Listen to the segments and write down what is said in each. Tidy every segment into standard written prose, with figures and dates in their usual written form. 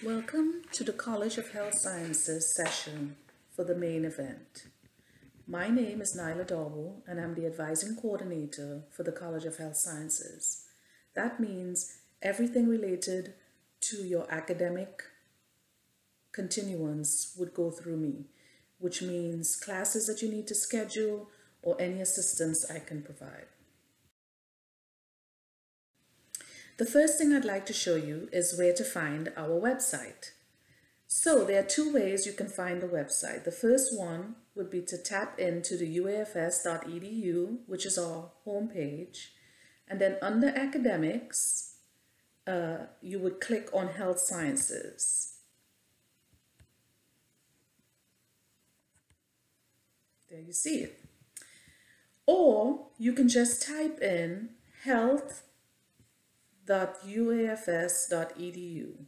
Welcome to the College of Health Sciences session for the main event. My name is Nyla Dorwell and I'm the advising coordinator for the College of Health Sciences. That means everything related to your academic continuance would go through me, which means classes that you need to schedule or any assistance I can provide. The first thing I'd like to show you is where to find our website. So there are two ways you can find the website. The first one would be to tap into the uafs.edu, which is our homepage, and then under academics, you would click on health sciences. There you see it. Or you can just type in health.uafs.edu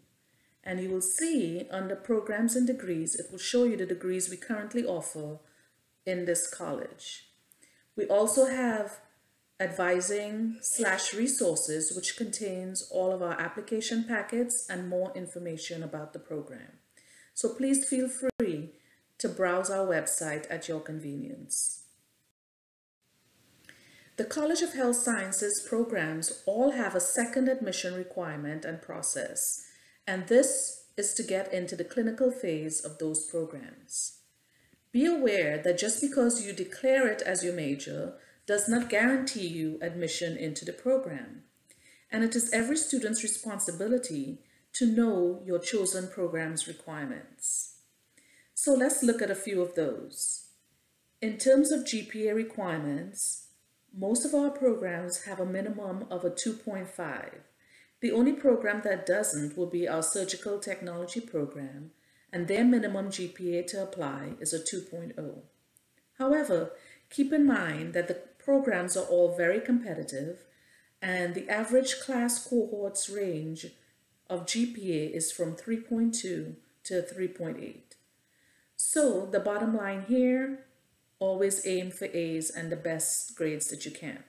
and you will see under programs and degrees, it will show you the degrees we currently offer in this college. We also have advising/resources, which contains all of our application packets and more information about the program. So please feel free to browse our website at your convenience. The College of Health Sciences programs all have a second admission requirement and process, and this is to get into the clinical phase of those programs. Be aware that just because you declare it as your major does not guarantee you admission into the program, and it is every student's responsibility to know your chosen program's requirements. So let's look at a few of those. In terms of GPA requirements, most of our programs have a minimum of a 2.5. The only program that doesn't will be our surgical technology program, and their minimum GPA to apply is a 2.0. However, keep in mind that the programs are all very competitive, and the average class cohort's range of GPA is from 3.2 to 3.8. So the bottom line here, always aim for A's and the best grades that you can.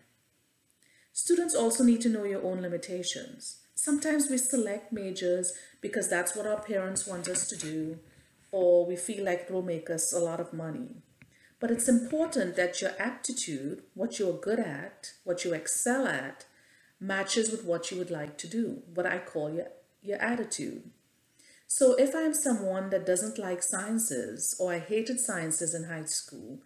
Students also need to know your own limitations. Sometimes we select majors because that's what our parents want us to do, or we feel like it will make us a lot of money. But it's important that your aptitude, what you're good at, what you excel at, matches with what you would like to do, what I call your attitude. So if I'm someone that doesn't like sciences, or I hated sciences in high school,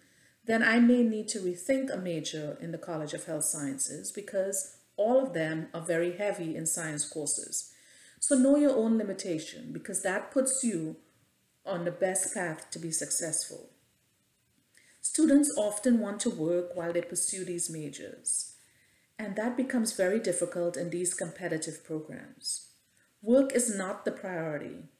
then I may need to rethink a major in the College of Health Sciences because all of them are very heavy in science courses. So know your own limitation because that puts you on the best path to be successful. Students often want to work while they pursue these majors, and that becomes very difficult in these competitive programs. Work is not the priority.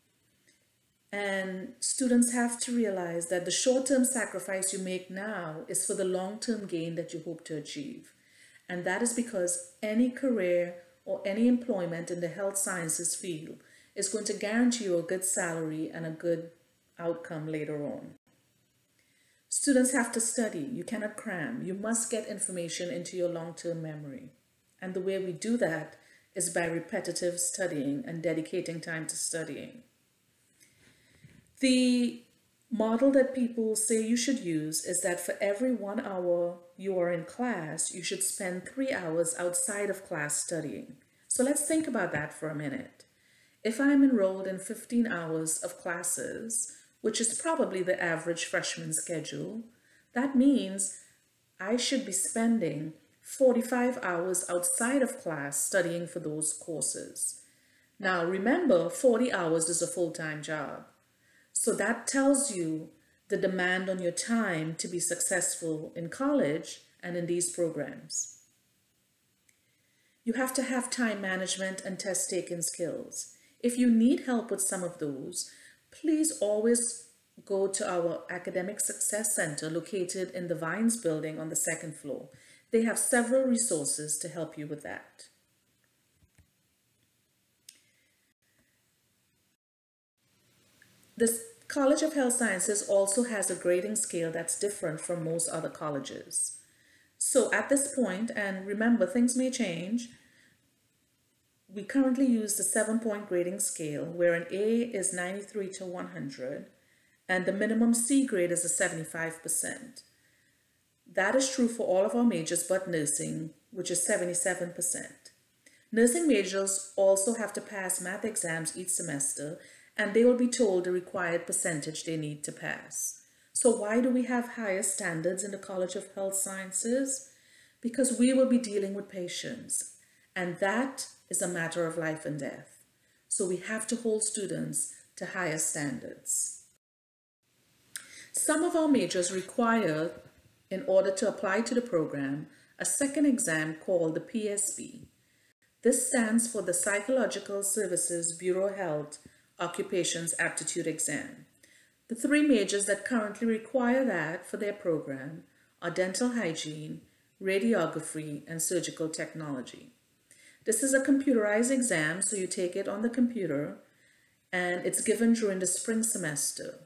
And students have to realize that the short-term sacrifice you make now is for the long-term gain that you hope to achieve. And that is because any career or any employment in the health sciences field is going to guarantee you a good salary and a good outcome later on. Students have to study. You cannot cram. You must get information into your long-term memory. And the way we do that is by repetitive studying and dedicating time to studying. The model that people say you should use is that for every 1 hour you are in class, you should spend 3 hours outside of class studying. So let's think about that for a minute. If I'm enrolled in 15 hours of classes, which is probably the average freshman schedule, that means I should be spending 45 hours outside of class studying for those courses. Now remember, 40 hours is a full-time job. So that tells you the demand on your time to be successful in college and in these programs. You have to have time management and test-taking skills. If you need help with some of those, please always go to our Academic Success Center located in the Vines building on the 2nd floor. They have several resources to help you with that. This College of Health Sciences also has a grading scale that's different from most other colleges. So at this point, and remember things may change, we currently use the 7-point grading scale where an A is 93 to 100 and the minimum C grade is a 75%. That is true for all of our majors but nursing, which is 77%. Nursing majors also have to pass math exams each semester, and they will be told the required percentage they need to pass. So why do we have higher standards in the College of Health Sciences? Because we will be dealing with patients, and that is a matter of life and death. So we have to hold students to higher standards. Some of our majors require, in order to apply to the program, a second exam called the PSB. This stands for the Psychological Services Bureau Health Occupations Aptitude Exam. The 3 majors that currently require that for their program are dental hygiene, radiography, and surgical technology. This is a computerized exam, so you take it on the computer, and it's given during the spring semester.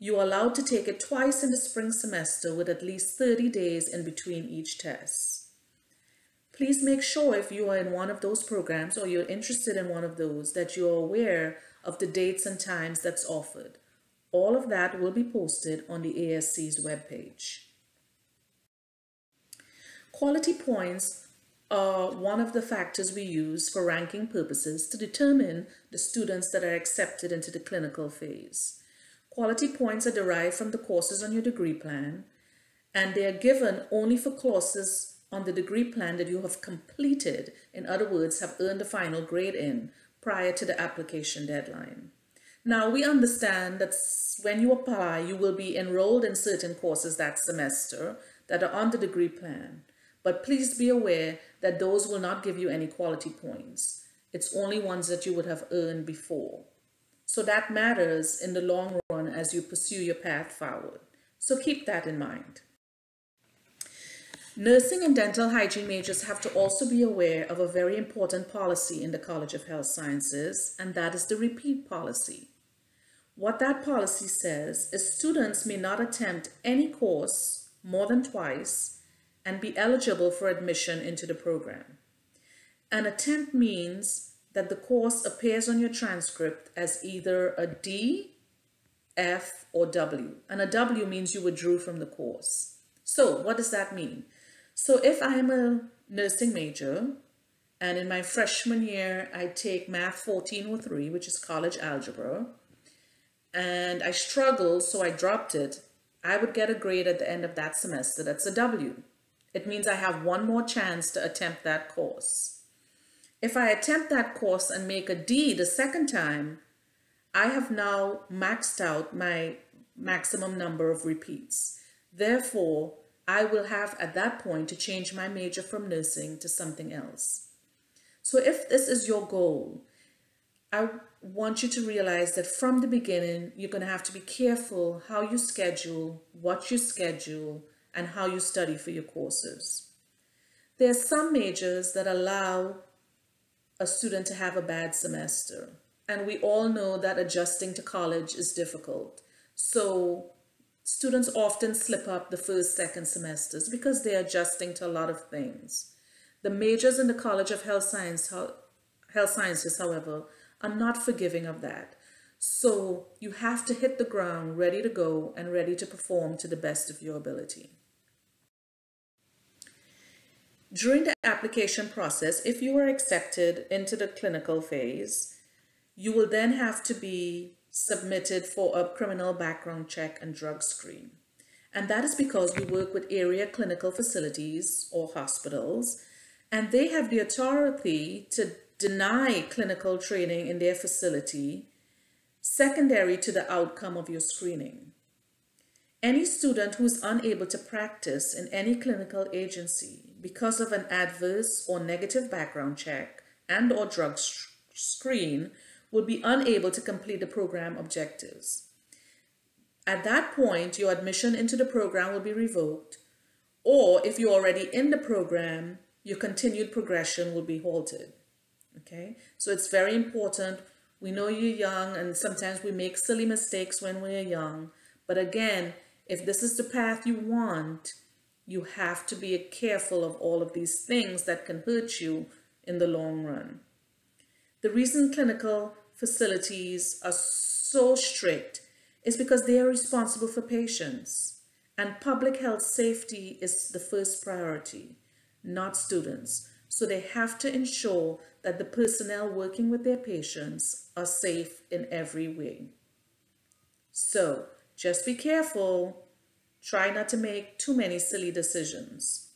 You are allowed to take it twice in the spring semester with at least 30 days in between each test. Please make sure if you are in one of those programs or you're interested in one of those that you are aware of the dates and times that's offered. All of that will be posted on the ASC's webpage. Quality points are one of the factors we use for ranking purposes to determine the students that are accepted into the clinical phase. Quality points are derived from the courses on your degree plan, and they are given only for courses on the degree plan that you have completed, in other words, have earned the final grade in prior to the application deadline. Now, we understand that when you apply, you will be enrolled in certain courses that semester that are on the degree plan, but please be aware that those will not give you any quality points. It's only ones that you would have earned before. So that matters in the long run as you pursue your path forward. So keep that in mind. Nursing and dental hygiene majors have to also be aware of a very important policy in the College of Health Sciences, and that is the repeat policy. What that policy says is students may not attempt any course more than twice and be eligible for admission into the program. An attempt means that the course appears on your transcript as either a D, F, or W, and a W means you withdrew from the course. So what does that mean? So if I am a nursing major and in my freshman year I take Math 1403, which is college algebra, and I struggled so I dropped it, I would get a grade at the end of that semester that's a W. It means I have one more chance to attempt that course. If I attempt that course and make a D the second time, I have now maxed out my maximum number of repeats. Therefore, I will have at that point to change my major from nursing to something else. So if this is your goal, I want you to realize that from the beginning, you're going to have to be careful how you schedule, what you schedule, and how you study for your courses. There are some majors that allow a student to have a bad semester, and we all know that adjusting to college is difficult. So students often slip up the first, second semesters because they're adjusting to a lot of things. The majors in the College of Health Sciences, however, are not forgiving of that. So you have to hit the ground ready to go and ready to perform to the best of your ability. During the application process, if you are accepted into the clinical phase, you will then have to be submitted for a criminal background check and drug screen. And that is because we work with area clinical facilities or hospitals, and they have the authority to deny clinical training in their facility secondary to the outcome of your screening. Any student who is unable to practice in any clinical agency because of an adverse or negative background check and or drug screen will be unable to complete the program objectives. At that point, your admission into the program will be revoked, or if you're already in the program, your continued progression will be halted. Okay, so it's very important. We know you're young and sometimes we make silly mistakes when we're young, but again, if this is the path you want, you have to be careful of all of these things that can hurt you in the long run. The reason clinical facilities are so strict is because they are responsible for patients, and public health safety is the first priority, not students. So they have to ensure that the personnel working with their patients are safe in every way. So just be careful. Try not to make too many silly decisions.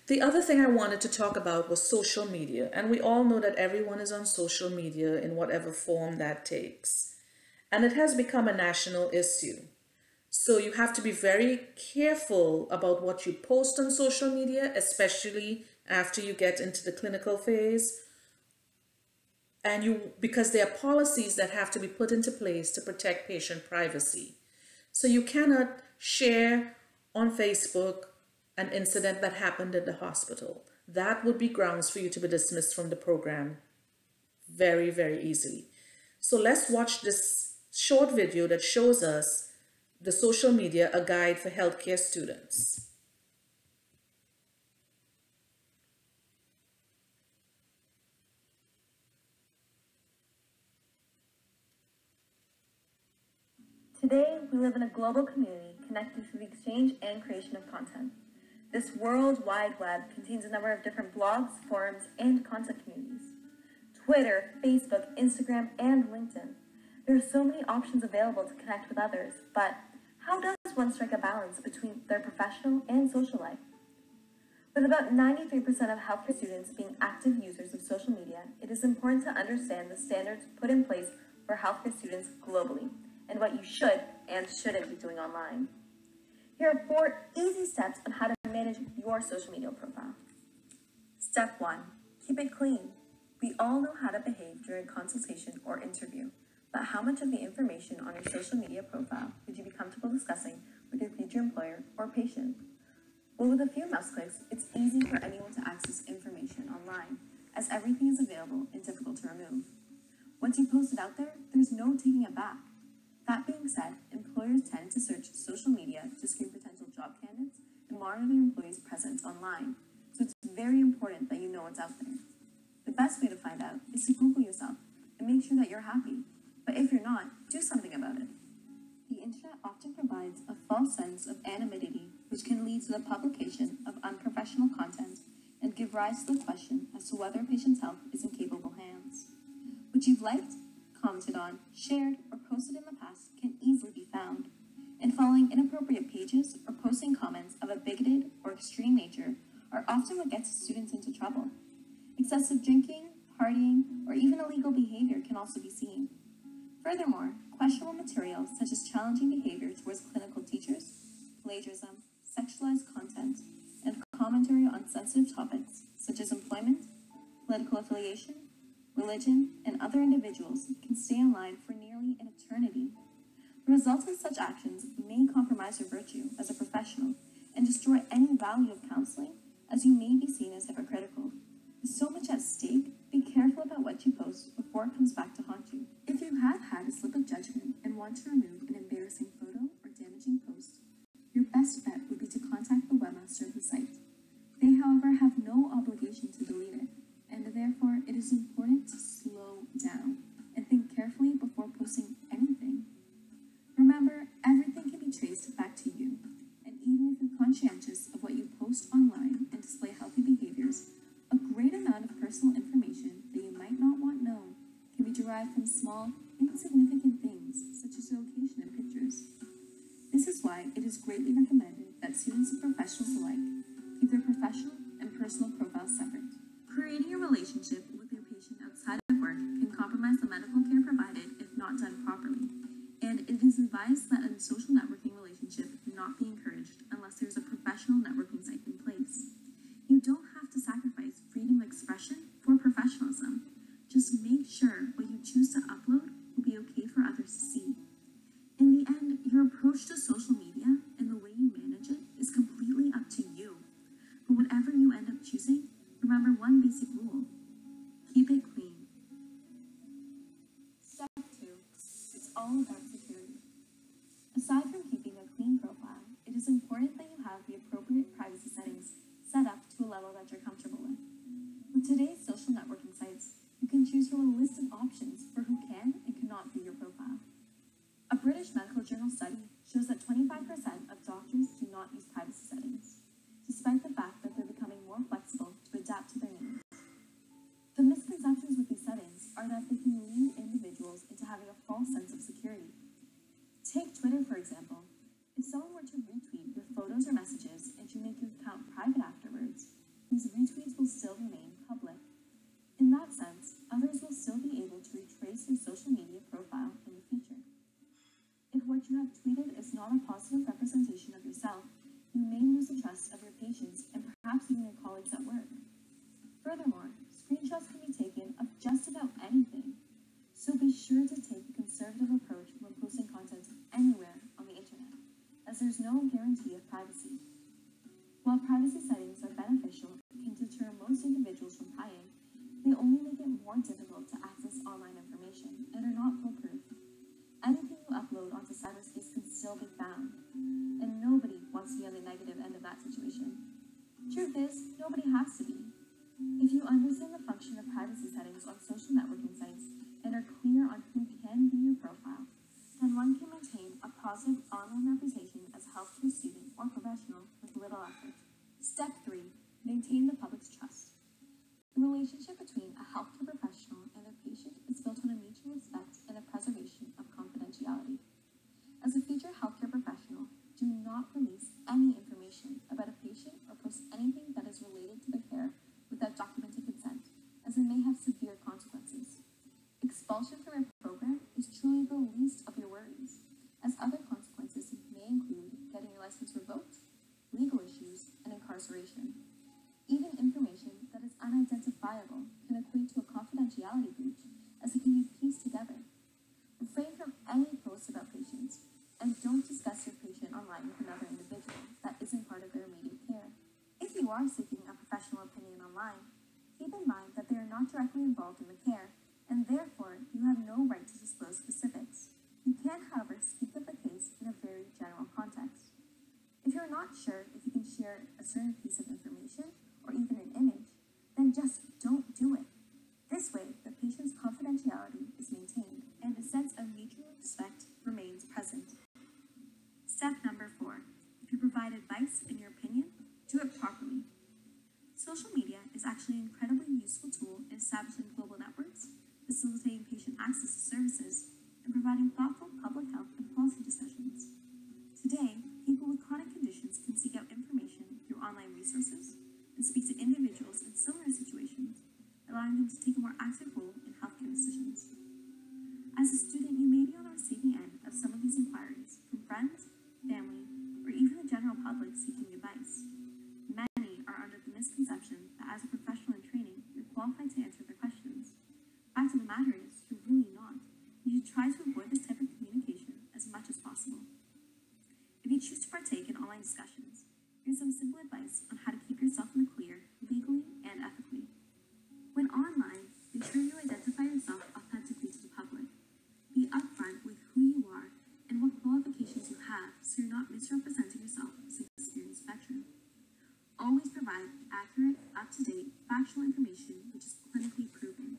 The other thing I wanted to talk about was social media, and we all know that everyone is on social media in whatever form that takes. And it has become a national issue. So you have to be very careful about what you post on social media, especially after you get into the clinical phase. Because there are policies that have to be put into place to protect patient privacy. So you cannot share on Facebook an incident that happened in the hospital. That would be grounds for you to be dismissed from the program very, very easily. So let's watch this short video that shows us the social media, a guide for healthcare students. Today, we live in a global community connected through the exchange and creation of content. This World Wide Web contains a number of different blogs, forums, and content communities. Twitter, Facebook, Instagram, and LinkedIn. There are so many options available to connect with others, but how does one strike a balance between their professional and social life? With about 93% of healthcare students being active users of social media, it is important to understand the standards put in place for healthcare students globally and what you should and shouldn't be doing online. Here are 4 easy steps on how to manage your social media profile. Step 1. Keep it clean. We all know how to behave during a consultation or interview, but how much of the information on your social media profile would you be comfortable discussing with your future employer or patient? Well, with a few mouse clicks, it's easy for anyone to access information online, as everything is available and difficult to remove. Once you post it out there, there's no taking it back. That being said, employers tend to search social media to screen potential job candidates and monitor their employees' presence online, so it's very important that you know what's out there. The best way to find out is to Google yourself and make sure that you're happy. But if you're not, do something about it. The internet often provides a false sense of anonymity, which can lead to the publication of unprofessional content and give rise to the question as to whether a patient's health is in capable hands. What you've liked, commented on, shared, or posted in the past can easily be found, and following inappropriate pages or posting comments of a bigoted or extreme nature are often what gets students into trouble. Excessive drinking, partying, or even illegal behavior can also be seen. Furthermore, questionable materials such as challenging behavior towards clinical teachers, plagiarism, sexualized content, and commentary on sensitive topics such as employment, political affiliation, religion, and other individuals can stay online for nearly an eternity. The results of such actions may compromise your virtue as a professional and destroy any value of counseling, as you may be seen as hypocritical. With so much at stake, be careful about what you post before it comes back to haunt you. If you have had a slip of judgment and want to remove an embarrassing photo or damaging post, your best bet would be to contact the webmaster of the site. They, however, have no obligation to delete it, and therefore it is important to slow down and think carefully before posting anything. Remember, everything can be traced back to you, and even if you're conscientious of what you post online and display healthy behaviors, a great amount of personal information that you might not want known can be derived from small, insignificant things such as your location and pictures. This is why it is greatly recommended that students and professionals alike keep their professional and personal profiles separate. Creating a relationship with your patient outside of work can compromise the medical care provided if not done properly, and it is advised that a social networking relationship not be encouraged unless there is a professional networking site in place. You don't have to sacrifice freedom of expression for professionalism. Just make sure what you choose to upload will be okay for others to see. In the end, your approach to social media and the way you manage it is completely up to you. But whatever you end up choosing, remember one basic rule: keep it clean. Step 2. It's all about security. Aside from keeping a clean profile, it is important that you have the appropriate privacy settings set up to a level that you're comfortable with. With today's social networking sites, while privacy settings are beneficial and can deter most individuals from prying, they only make it more difficult to access online information and are not foolproof. Anything you upload onto cyberspace can still be found, and nobody wants to be on the negative end of that situation. Truth is, nobody has to be. If you understand the function of privacy settings on social networking sites and are clear on who can view your profile, then one can maintain a positive online reputation as a healthcare student or professional with little effort. Step 3. Maintain the public's trust. The relationship between a healthcare professional and their patient is built on a mutual respect and a preservation of confidentiality. As a future healthcare professional, do not release any information about a patient or post anything that is related to their care without documented consent, as it may have severe consequences. Expulsion from your program is truly the least of your worries, as other consequences may include getting your license revoked, legal issues, and incarceration. Even information that is unidentifiable can equate to a confidentiality breach, as it can be pieced together. Refrain from any posts about patients, and don't discuss your patient online with another individual that isn't part of their immediate care. If you are seeking a professional opinion online, keep in mind that they are not directly involved in the care, and therefore you have no right to disclose specifics. You can, however, speak of the case in a very general context. If you're not sure if you can share a certain piece of information, or even an image, then just don't do it. This way, the patient's confidentiality is maintained and a sense of mutual respect remains present. Step number 4. If you provide advice in your opinion, do it properly. Social media is actually an incredibly useful tool in establishing global networks, facilitating patient access to services, and providing thoughtful public health and policy discussions. Today, people with chronic conditions can seek out information through online resources and speak to individuals in similar situations, allowing them to take a more active role in healthcare decisions. As a student, you may be on the receiving end of some of these inquiries from friends, family, or even the general public seeking advice. Many are under the misconception that as a professional in training, you're qualified to answer their questions. Fact of the matter is, you're really not. You should try to avoid this type of communication as much as possible. If you choose to partake in online discussions, here's some simple advice on how to keep yourself in the clear, legally and ethically. When online, make sure you identify yourself authentically to the public. Be upfront with who you are and what qualifications you have, so you're not misrepresenting yourself as an experienced veteran. Always provide accurate, up-to-date, factual information which is clinically proven.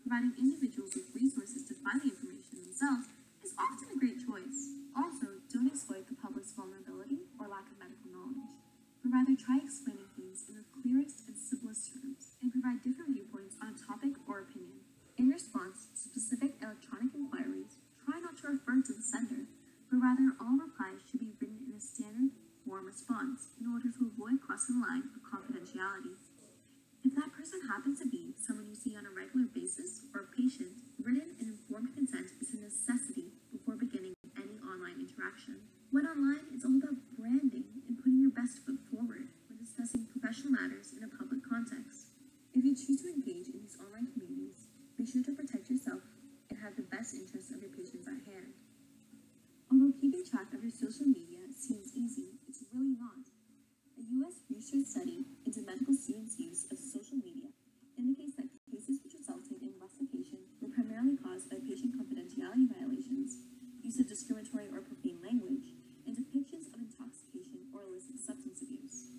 Providing individuals with resources to find the information themselves is often a great choice. Also, don't exploit the public's vulnerability or lack of medical knowledge, but rather try explaining things in the clearest and simplest terms and provide different viewpoints on a topic or opinion. In response to specific electronic inquiries, try not to refer to the sender, but rather all replies should be written in a standard form response in order to avoid crossing the line of confidentiality. If that person happens to be someone you see on a regular basis or a patient, written and informed consent is a necessity before beginning any online interaction. When online, it's all about branding and putting your best foot forward when discussing professional matters in a public context. If you choose to engage in these online communities, be sure to protect yourself and have the best interests of your patients at hand. Although keeping track of your social media seems easy, it's really not. A U.S. research study into medical students' use of social media indicates that cases which resulted in rustication were primarily caused by patient confidentiality violations, use of discriminatory or profane language, and depictions of intoxication or illicit substance abuse.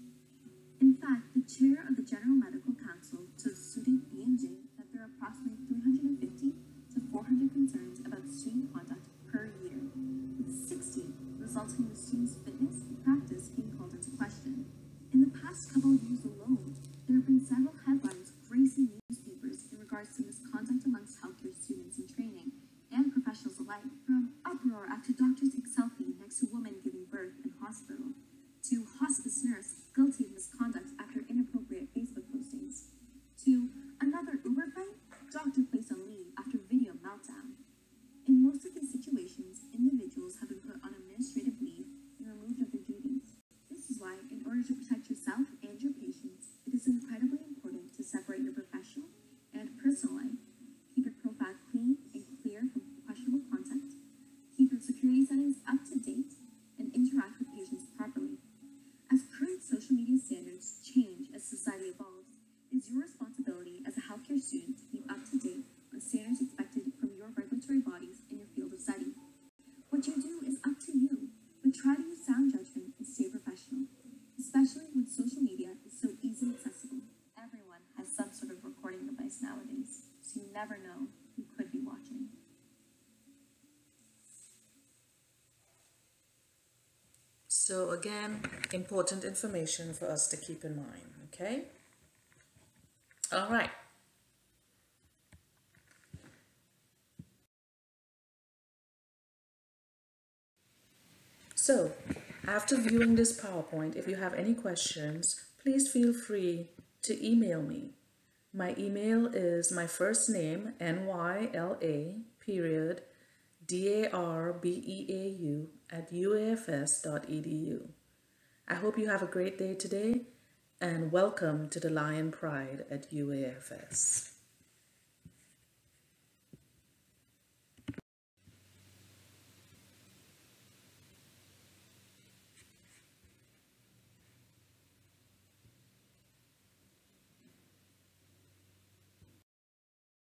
In fact, the chair of the General Medical Council told student E&J that there are approximately 350 to 400 concerns about student conduct per year, with 60 resulting in the student's fitness and practice being called into question. In the past couple of years alone, there have been several headlines gracing newspapers in regards to misconduct amongst healthcare students in training and professionals alike, from uproar after who could be watching. So again, important information for us to keep in mind, okay? All right. So, after viewing this PowerPoint, if you have any questions, please feel free to email me. My email is my first name, NYLA, period, DARBEAU @uafs.edu. I hope you have a great day today, and welcome to the Lion Pride at UAFS.